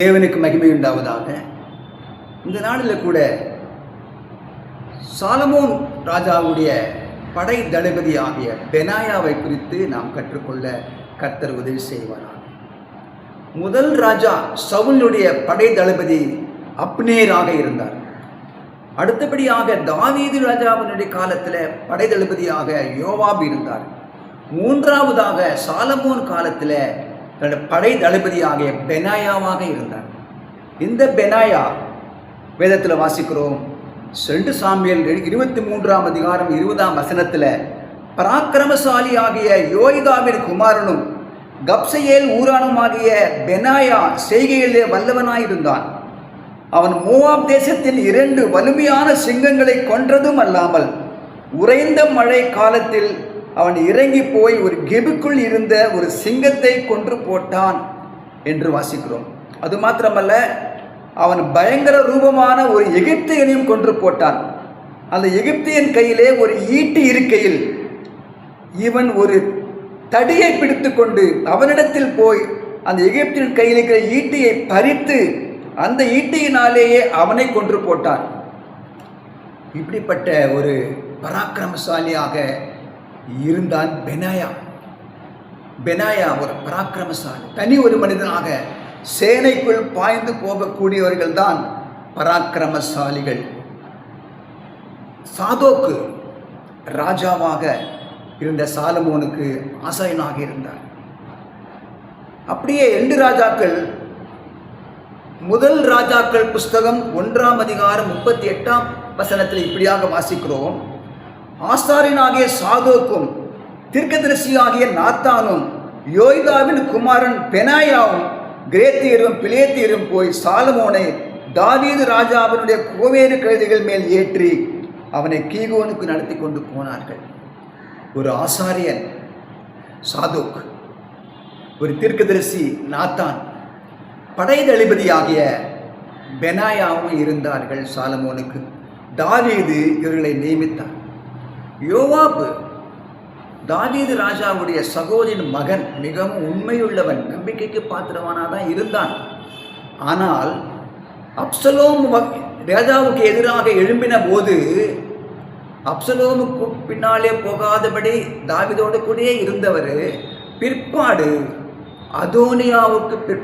தேவனுக்கு மகிமை உண்டாவதாக. இந்த நாளில் கூட சாலமோன் ராஜாவுடைய படை தளபதி ஆகிய பெனாயாவை குறித்து நாம் கற்றுக்கொள்ள கர்த்தர் உதவி செய்வாராக. முதல் ராஜா சவுலுடைய படை தளபதி அப்னேராக இருந்தார். அடுத்தபடியாக தாவீது ராஜாவினுடைய காலத்தில் படை தளபதியாக யோவாப் இருந்தார். மூன்றாவதாக சாலமோன் காலத்தில் தன்னுடைய படை தளபதியாகிய பெனாயாவாக இருந்தார். இந்த பெனாயா வேதத்தில் வாசிக்கிறோம். 2 சாமுவேல் 23ஆம் அதிகாரம் 20ஆம் வசனத்தில் பராக்கிரமசாலி ஆகிய யோய்தாவின் குமாரனும் கப்சேயேல் ஊரானுமாகிய பெனாயா செய்கையிலே வல்லவனாயிருந்தான். அவன் மோவாப் தேசத்தில் 2 வலிமையான சிங்கங்களை கொன்றதும் அல்லாமல் உறைந்த மழை காலத்தில் அவன் இறங்கி போய் ஒரு கெபிக்குள் இருந்த ஒரு சிங்கத்தை கொன்று போட்டான் என்று வாசிக்கிறோம். அது மாத்திரமல்ல, அவன் பயங்கர ரூபமான ஒரு எகிப்தியனையும் கொன்று போட்டான். அந்த எகிப்தியன் கையிலே ஒரு ஈட்டி இருக்கையில் இவன் ஒரு தடியை பிடித்து கொண்டு அவனிடத்தில் போய் அந்த எகிப்தியன் கையில் இருக்கிற ஈட்டியை பறித்து அந்த ஈட்டியினாலேயே அவனை கொன்று போட்டான். இப்படிப்பட்ட ஒரு பராக்கிரமசாலியாக இருந்தான் பெனாயா. பெனாயா ஒரு பராக்கிரமசாலி, தனி ஒரு மனிதனாக சேனைக்குள் பாய்ந்து போகக்கூடியவர்கள் தான் பராக்கிரமசாலிகள். சாதோக்கு ராஜாவாக இருந்த சாலமோனுக்கு ஆசாரியனாக இருந்தார். அப்படியே 2 ராஜாக்கள், முதல் ராஜாக்கள் புஸ்தகம் 1ஆம் அதிகாரம் 38ஆம் வசனத்தில் இப்படியாக வாசிக்கிறோம். ஆசாரியனாகிய சாதோக்கும் தீர்க்கதரிசியாகிய நாத்தானும் யோய்தாவின் குமாரன் பெனாயாவும் கிரேத்தியரும் பிலேத்தியரும் போய் சாலமோனை தாவீது ராஜாவினுடைய கோவேறு கழுதைகள் மேல் ஏற்றி அவனை கீகோனுக்கு நடத்தி கொண்டு போனார்கள். ஒரு ஆசாரியன் சாதோக், ஒரு தீர்க்கதரிசி நாத்தான், படை தளபதியாகிய பெனாயாவும் இருந்தார்கள். சாலமோனுக்கு தாவீது இவர்களை நியமித்தார். யோவாப் தாவீது ராஜாவுடைய சகோதரின் மகன், மிகவும் உண்மையுள்ளவன், நம்பிக்கைக்கு பாத்திரமானதான் இருந்தான். ஆனால் அப்சலோம் ராஜாவுக்கு எதிராக எழும்பின போது அப்சலோமுக்கு பின்னாலே போகாதபடி தாவீதோடு கூடயே இருந்தவர் பிற்பாடு அதோனியாவுக்கு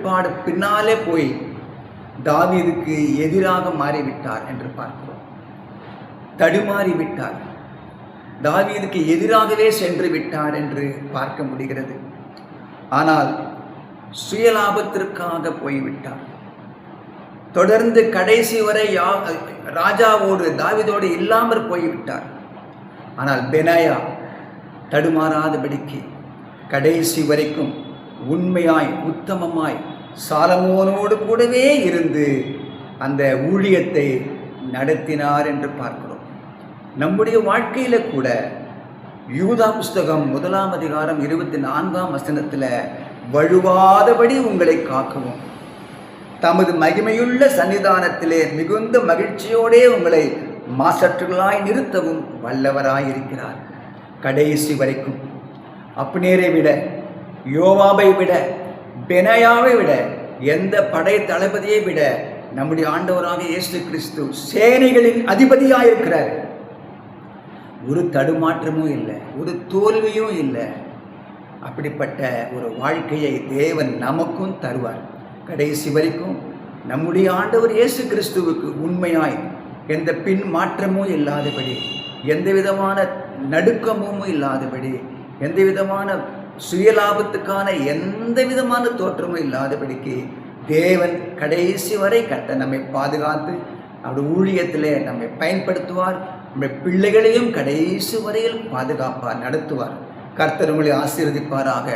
பின்னாலே போய் தாவீதுக்கு எதிராக மாறிவிட்டார் என்று பார்க்கிறோம். தடுமாறிவிட்டார், தாவீதுக்கு எதிராகவே சென்று விட்டார் என்று பார்க்க முடிகிறது. ஆனால் சுயலாபத்திற்காக போய்விட்டார். தொடர்ந்து கடைசி வரை ராஜாவோடு தாவீதோடு இல்லாமற் போய்விட்டார். ஆனால் பெனாயா தடுமாறாதபடிக்கு கடைசி வரைக்கும் உண்மையாய் உத்தமமாய் சாலமோனோடு கூடவே இருந்து அந்த ஊழியத்தை நடத்தினார் என்று பார்க்கிறோம். நம்முடைய வாழ்க்கையில் கூட யூதா புஸ்தகம் 1ஆம் அதிகாரம் 24ஆம் வசனத்தில் வழுவாதபடி உங்களை காக்கவும் தமது மகிமையுள்ள சன்னிதானத்திலே மிகுந்த மகிழ்ச்சியோடே உங்களை மாசற்றுகளாய் நிறுத்தவும் வல்லவராயிருக்கிறார். கடைசி வரைக்கும் அப்னேரை விட, யோவாபை விட, பெனாயாவை விட, எந்த படை தளபதியை விட நம்முடைய ஆண்டவராக இயேசு கிறிஸ்து சேனைகளின் அதிபதியாயிருக்கிறார். ஒரு தடுமாற்றமும் இல்லை, ஒரு தோல்வியும் இல்லை. அப்படிப்பட்ட ஒரு வாழ்க்கையை தேவன் நமக்கும் தருவார். கடைசி வரைக்கும் நம்முடைய ஆண்டவர் இயேசு கிறிஸ்துவுக்கு உண்மையாய் எந்த பின் மாற்றமும் இல்லாதபடி, எந்த விதமான நடுக்கமும் இல்லாதபடி, எந்த விதமான சுயலாபத்துக்கான எந்த விதமான தோற்றமும் இல்லாதபடிக்கு தேவன் கடைசி வரை கர்த்தர் நம்மை பாதுகாத்து அவருடைய ஊழியத்திலே நம்மை பயன்படுத்துவார். நம்முடைய பிள்ளைகளையும் கடைசி வரையில் பாதுகாப்பார், நடத்துவார். கர்த்தர் உங்களை ஆசீர்வதிப்பாராக.